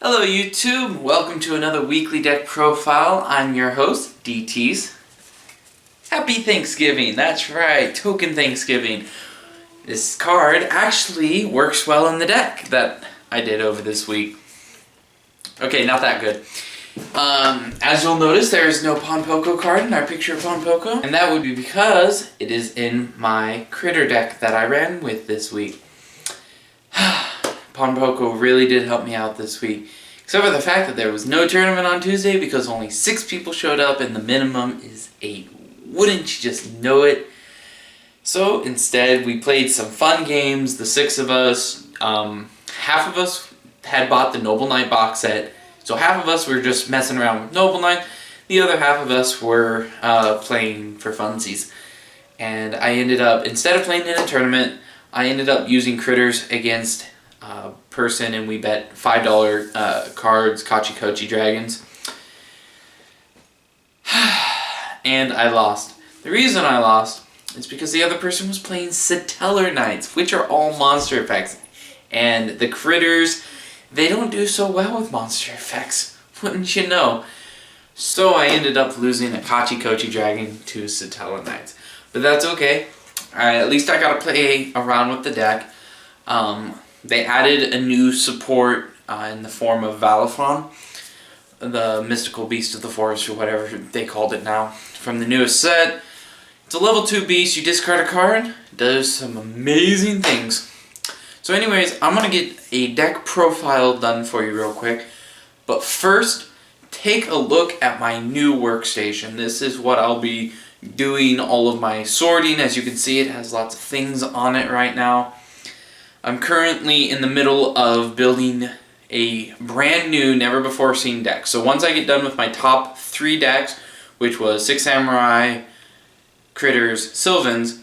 Hello YouTube, welcome to another weekly deck profile. I'm your host, DTs. Happy Thanksgiving, that's right, token Thanksgiving. This card actually works well in the deck that I did over this week. Okay, not that good. As you'll notice, there is no Pon Poko card in our picture of Pon Poko, and that would be because it is in my critter deck that I ran with this week. Pon Poko really did help me out this week. Except for the fact that there was no tournament on Tuesday because only 6 people showed up and the minimum is 8. Wouldn't you just know it? So instead we played some fun games, the 6 of us. Half of us had bought the Noble Knight box set. So half of us were just messing around with Noble Knight. The other half of us were playing for funsies. And I ended up, instead of playing in a tournament, I ended up using critters against person, and we bet $5 cards, Kachi Kochi Dragons. And I lost. The reason I lost is because the other person was playing Satellar Knights, which are all monster effects. And the critters, they don't do so well with monster effects, wouldn't you know? So I ended up losing a Kachi Kochi Dragon to Satellar Knights. But that's okay. At least I got to play around with the deck. They added a new support in the form of Valifron, the mystical beast of the forest, or whatever they called it now, from the newest set. It's a level 2 beast. You discard a card, it does some amazing things. So anyways, I'm going to get a deck profile done for you real quick. But first, take a look at my new workstation. This is what I'll be doing all of my sorting. As you can see, it has lots of things on it right now. I'm currently in the middle of building a brand new, never before seen deck. So once I get done with my top 3 decks, which was 6 Samurai, Critters, Sylvans,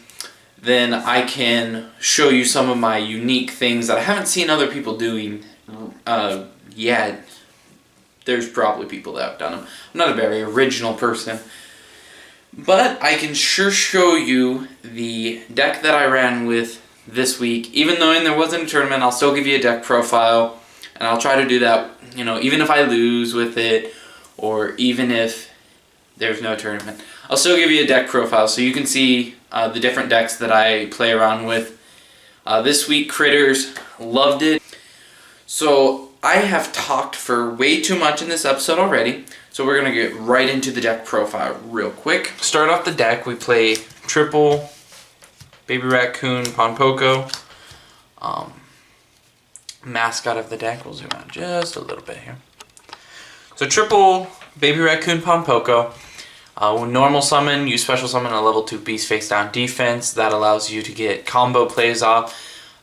then I can show you some of my unique things that I haven't seen other people doing yet. There's probably people that have done them. I'm not a very original person. But I can sure show you the deck that I ran with this week. Even though there wasn't a tournament, I'll still give you a deck profile, and I'll try to do that, you know, even if I lose with it, or even if there's no tournament. I'll still give you a deck profile so you can see the different decks that I play around with. This week, Critters, loved it. So I have talked for way too much in this episode already, so we're going to get right into the deck profile real quick. Start off the deck, we play triple Baby Raccoon, Pon Poko. Mascot of the deck, we'll zoom out just a little bit here. So triple Baby Raccoon, Pon Poko. Normal summon, you special summon a level 2 beast face down defense. That allows you to get combo plays off.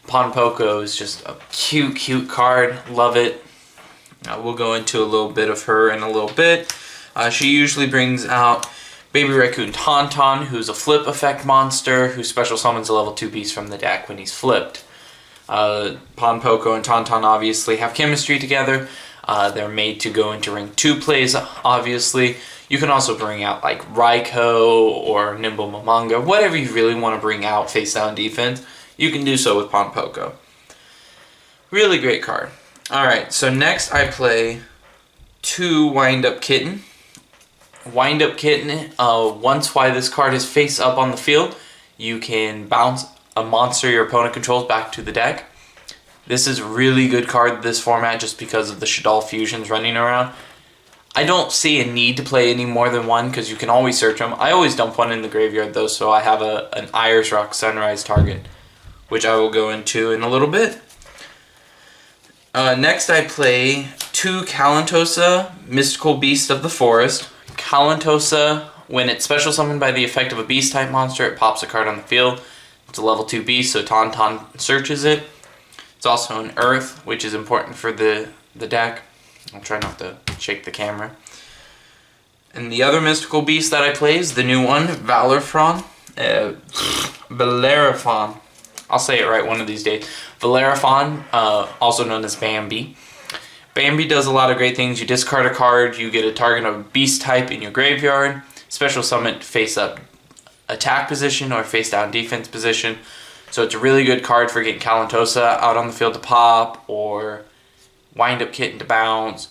Pon Poko is just a cute card. Love it. We'll go into a little bit of her in a little bit. She usually brings out Baby Raccoon Tauntaun, who's a flip effect monster who special summons a level 2 beast from the deck when he's flipped. Pon Poko and Tauntaun obviously have chemistry together. They're made to go into ring 2 plays, obviously. You can also bring out like Raikou or Nimble Mamanga, whatever you really want to bring out face down defense. You can do so with Pon Poko. Really great card. Alright, so next I play 2 Wind Up Kitten. Wind Up Kitten, once while this card is face up on the field, you can bounce a monster your opponent controls back to the deck. This is a really good card this format just because of the Shaddoll fusions running around. I don't see a need to play any more than one because you can always search them. I always dump one in the graveyard though, so I have an Iris Rock Sunrise target, which I will go into in a little bit. Next I play 2 Kalantosa, Mystical Beast of the Forest. Kalantosa, when it's special summoned by the effect of a beast type monster, it pops a card on the field. It's a level 2 beast, so Tauntaun searches it. It's also an earth, which is important for the deck. I'll try not to shake the camera. And the other mystical beast that I play is the new one, Valifron. Bellerophon. I'll say it right one of these days. Bellerophon, also known as Bambi. Bambi does a lot of great things. You discard a card, you get a target of beast type in your graveyard, special summon face up attack position or face down defense position. So it's a really good card for getting Kalantosa out on the field to pop, or Wind Up Kitten to bounce,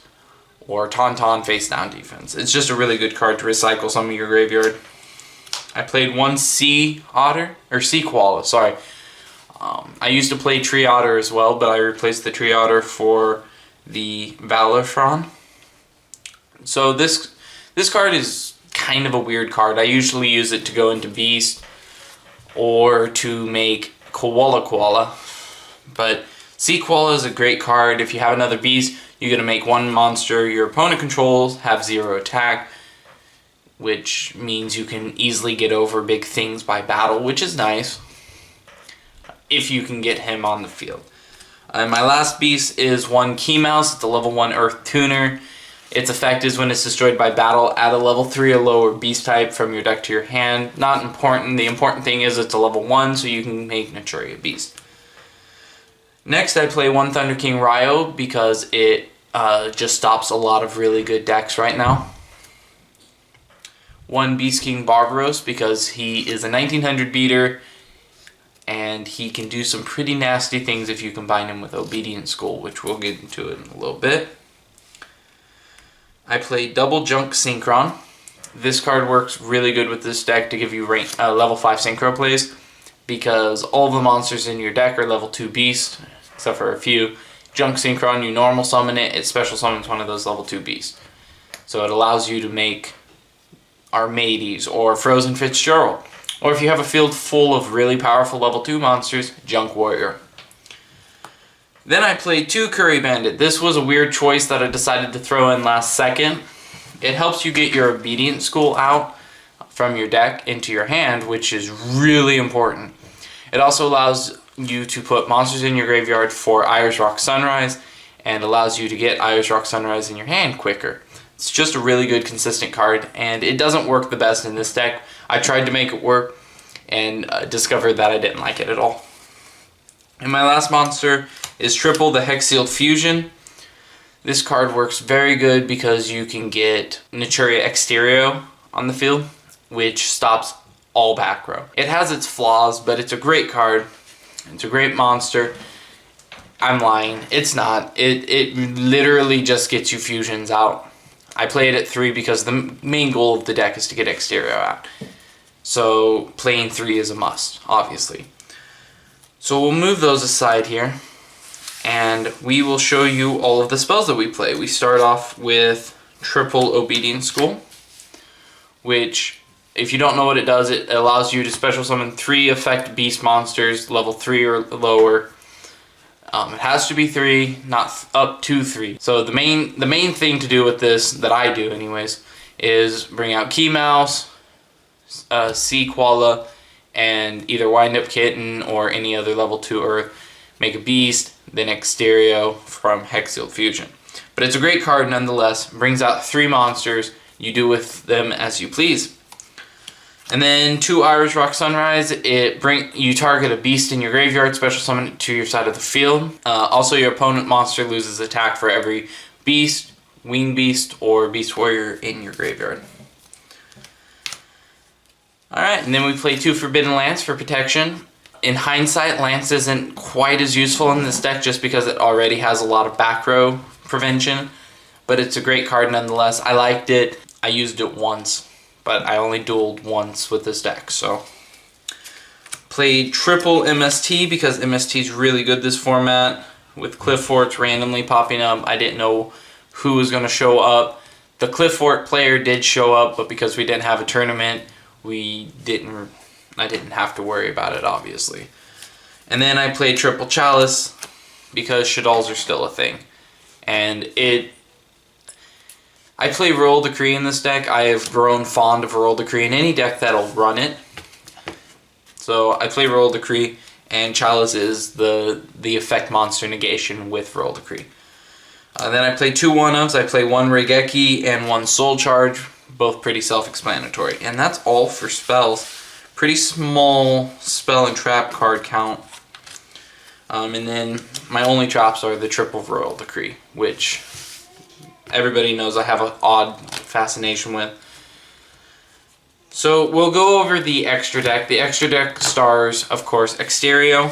or Tauntaun face down defense. It's just a really good card to recycle some of your graveyard. I played one Sea Koala, sorry. I used to play Tree Otter as well, but I replaced the Tree Otter for the Valorfron. So this card is kind of a weird card. I usually use it to go into Beast or to make Koala. But Sea Koala is a great card. If you have another Beast, you're going to make one monster your opponent controls have 0 attack, which means you can easily get over big things by battle, which is nice if you can get him on the field. And my last beast is one Key Mouse. It's a level 1 Earth Tuner. Its effect is when it's destroyed by battle, add a level 3 or lower beast type from your deck to your hand. Not important. The important thing is it's a level 1, so you can make Naturia Beast. Next, I play one Thunder King Ryo because it just stops a lot of really good decks right now. One Beast King Barbaros because he is a 1900 beater and he can do some pretty nasty things if you combine him with Obedient Skull, which we'll get into in a little bit. I play Double Junk Synchron. This card works really good with this deck to give you level 5 Synchro plays because all the monsters in your deck are level 2 beast, except for a few. Junk Synchron, you normal summon it, it special summons one of those level 2 beasts. So it allows you to make Armades or Frozen Fitzgerald. Or if you have a field full of really powerful level 2 monsters, Junk Warrior. Then I played 2 Curry Bandit. This was a weird choice that I decided to throw in last second. It helps you get your Obedient School out from your deck into your hand, which is really important. It also allows you to put monsters in your graveyard for Irish Rock Sunrise and allows you to get Irish Rock Sunrise in your hand quicker. It's just a really good consistent card, and it doesn't work the best in this deck. I tried to make it work and discovered that I didn't like it at all. And my last monster is Triple the Hex-Sealed Fusion. This card works very good because you can get Naturia Exterio on the field, which stops all back row. It has its flaws, but it's a great card. It's a great monster. I'm lying. It's not. It literally just gets you fusions out. I play it at 3 because the main goal of the deck is to get Exterio out. So playing 3 is a must, obviously. So we'll move those aside here, and we will show you all of the spells that we play. We start off with Triple Obedient School, which, if you don't know what it does, it allows you to special summon 3 effect beast monsters, level 3 or lower. It has to be 3, not up to 3. So the main thing to do with this, that I do anyways, is bring out Key Mouse, Sea Koala, and either Wind Up Kitten or any other level 2 Earth, make a beast, then Exterio from Hex-Sealed Fusion. But it's a great card nonetheless, brings out 3 monsters, you do with them as you please. And then 2 Irish Rock Sunrise, you target a beast in your graveyard, special summon it to your side of the field. Also your opponent monster loses attack for every beast, wing beast, or beast warrior in your graveyard. Alright, and then we play 2 Forbidden Lance for protection. In hindsight, Lance isn't quite as useful in this deck just because it already has a lot of back row prevention, but it's a great card nonetheless. I liked it. I used it once, but I only dueled once with this deck, so. Played Triple MST because MST is really good this format. With Cliff Forts randomly popping up, I didn't know who was going to show up. The Cliff Fort player did show up, but because we didn't have a tournament, I didn't have to worry about it, obviously. And then I played Triple Chalice because Shaddolls are still a thing. And I play Royal Decree in this deck. I have grown fond of Royal Decree in any deck that'll run it. So I play Royal Decree, and Chalice is the effect monster negation with Royal Decree. Then I play 2 1-ofs. I play 1 Regeki and 1 Soul Charge, both pretty self-explanatory. And that's all for spells. Pretty small spell and trap card count. And then my only traps are the Triple Royal Decree, which everybody knows I have an odd fascination with. So we'll go over the extra deck. The extra deck stars, of course, Exterio.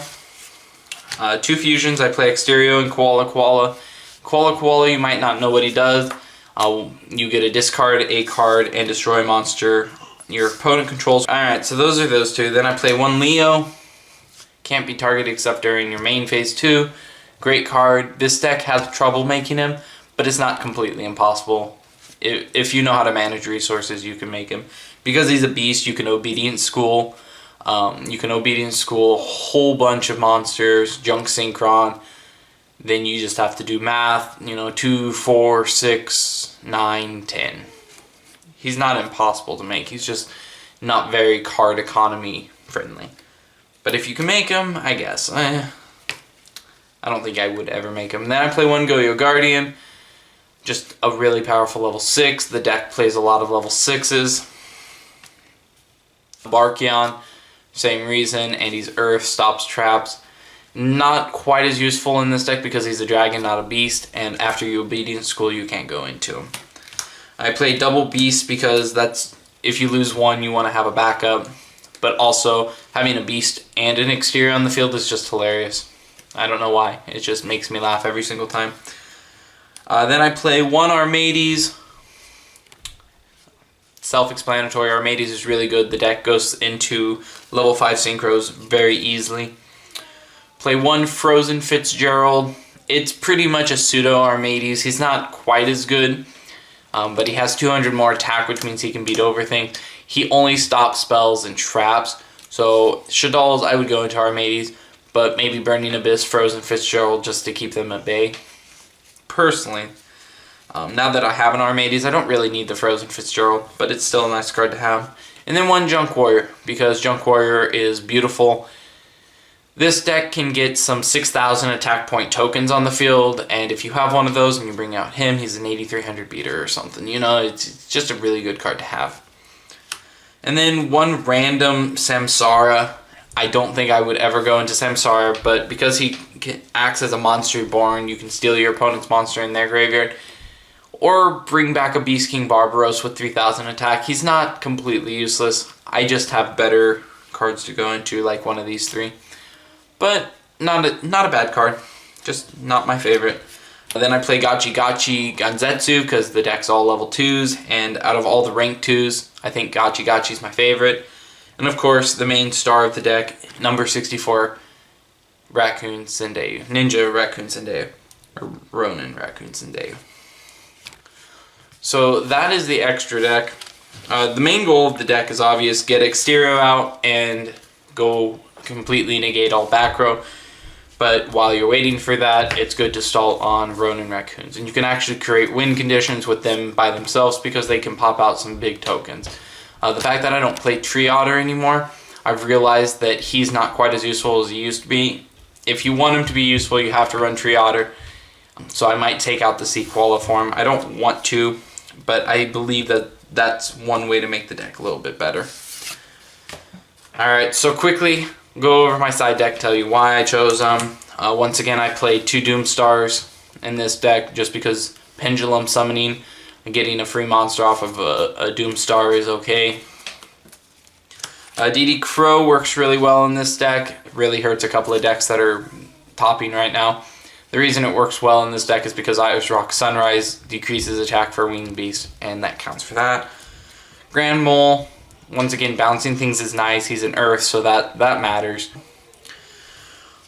2 fusions. I play Exterio and Koala. Koala Koala, you might not know what he does. You get to discard a card and destroy a monster your opponent controls. Alright, so those are those two. Then I play one Leo. Can't be targeted except during your main phase 2. Great card. This deck has trouble making him, but it's not completely impossible. If you know how to manage resources, you can make him. Because he's a beast, you can Obedience School. You can Obedience School a whole bunch of monsters, Junk Synchron. Then you just have to do math, 2, 4, 6, 9, 10. He's not impossible to make. He's just not very card economy friendly. But if you can make him, I guess. I don't think I would ever make him. Then I play one Go-Yo Guardian. Just a really powerful level 6. The deck plays a lot of level 6s. Barkion, same reason. And he's Earth, stops traps. Not quite as useful in this deck because he's a dragon, not a beast. And after you Obedience School, you can't go into him. I play double beast because that's, if you lose one, you want to have a backup. But also, having a beast and an exterior on the field is just hilarious. I don't know why. It just makes me laugh every single time. Then I play one Armades. Self-explanatory. Armades is really good. The deck goes into level 5 synchros very easily. Play one Frozen Fitzgerald. It's pretty much a pseudo Armades. He's not quite as good, but he has 200 more attack, which means he can beat over things. He only stops spells and traps. So Shaddoll's I would go into Armades, but maybe Burning Abyss, Frozen Fitzgerald just to keep them at bay. Personally, now that I have an Armades, I don't really need the Frozen Fitzgerald, but it's still a nice card to have. And then one Junk Warrior, because Junk Warrior is beautiful. This deck can get some 6,000 attack point tokens on the field, and if you have one of those and you bring out him, he's an 8,300 beater or something. It's just a really good card to have. And then one random Samsara. I don't think I would ever go into Samsara, but because he acts as a monster reborn, you can steal your opponent's monster in their graveyard. Or bring back a Beast King Barbaros with 3,000 attack. He's not completely useless. I just have better cards to go into, like one of these three. But not a bad card. Just not my favorite. Then I play Gachi Gachi Ganzetsu because the deck's all level 2s. And out of all the rank 2s, I think Gachi Gachi is my favorite. And of course, the main star of the deck, number 64, Raccoon Sendeu. Ninja Raccoon Sendeu. Or Ronin Raccoon Sendeu. So that is the extra deck. The main goal of the deck is obvious. Get Exterio out and go completely negate all back row. But while you're waiting for that, it's good to stall on Ronin Raccoons. And you can actually create win conditions with them by themselves because they can pop out some big tokens. The fact that I don't play Tree Otter anymore, I've realized that he's not quite as useful as he used to be. If you want him to be useful, you have to run Tree Otter. So I might take out the Sequoia form. I don't want to, but I believe that that's one way to make the deck a little bit better. Alright, so quickly, go over my side deck, tell you why I chose them. Once again, I played 2 Doomstars in this deck just because Pendulum Summoning and getting a free monster off of a Doomstar is okay. DD Crow works really well in this deck. It really hurts a couple of decks that are topping right now. The reason it works well in this deck is because Iris Rock Sunrise decreases attack for Winged Beast, and that counts for that. Grand Mole, once again, bouncing things is nice. He's an Earth, so that matters.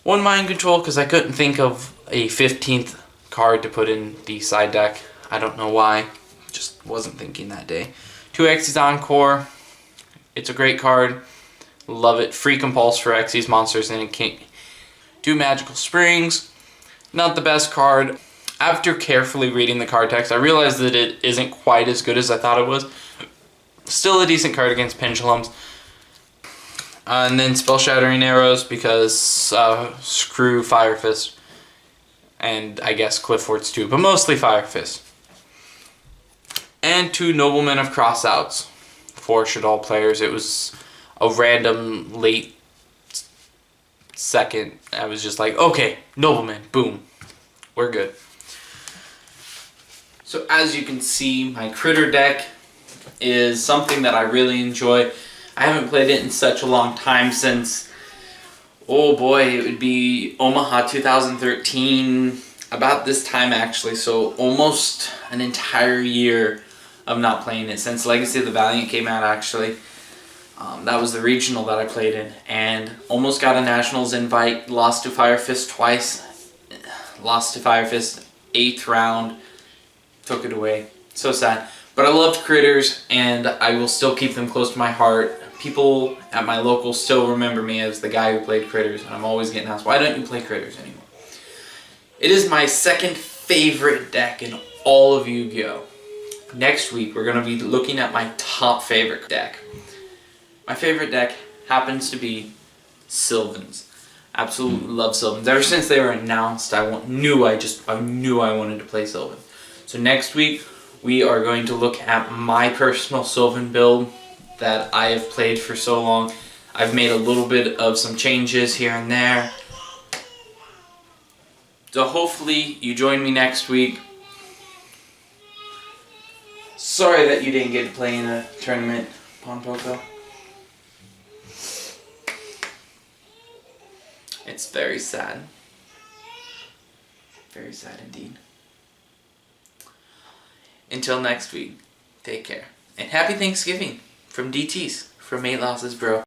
One Mind Control, because I couldn't think of a 15th card to put in the side deck. I don't know why. Just wasn't thinking that day. 2 Xyz Encore. It's a great card. Love it. Free Compulse for Xyz monsters, and it can't. 2 Magical Springs. Not the best card. After carefully reading the card text, I realized that it isn't quite as good as I thought it was. Still a decent card against Pendulums. And then Spell Shattering Arrows because screw Fire Fist. And I guess Cliff Forts too, but mostly Fire Fist. And 2 Noblemen of Crossouts for Shaddol players. It was a random late second. I was just like, okay, Nobleman, boom, we're good. So as you can see, my Critter deck is something that I really enjoy. I haven't played it in such a long time since, oh boy, it would be Omaha 2013. about this time actually, so almost an entire year of not playing it since Legacy of the Valiant came out actually. That was the regional that I played in, and almost got a Nationals invite, lost to Fire Fist twice, lost to Fire Fist 8th round, took it away. So sad. But I loved Critters, and I will still keep them close to my heart. People at my local still remember me as the guy who played Critters, and I'm always getting asked, why don't you play Critters anymore? It is my second favorite deck in all of Yu-Gi-Oh! Next week, we're going to be looking at my top favorite deck. My favorite deck happens to be Sylvans. Absolutely love Sylvans. Ever since they were announced, I knew I wanted to play Sylvan. So next week, we are going to look at my personal Sylvan build that I have played for so long. I've made a little bit of some changes here and there. So hopefully you join me next week. Sorry that you didn't get to play in a tournament, Ponpoco. It's very sad. Very sad indeed. Until next week, take care. And happy Thanksgiving from DTs, from 8 Losses Bro.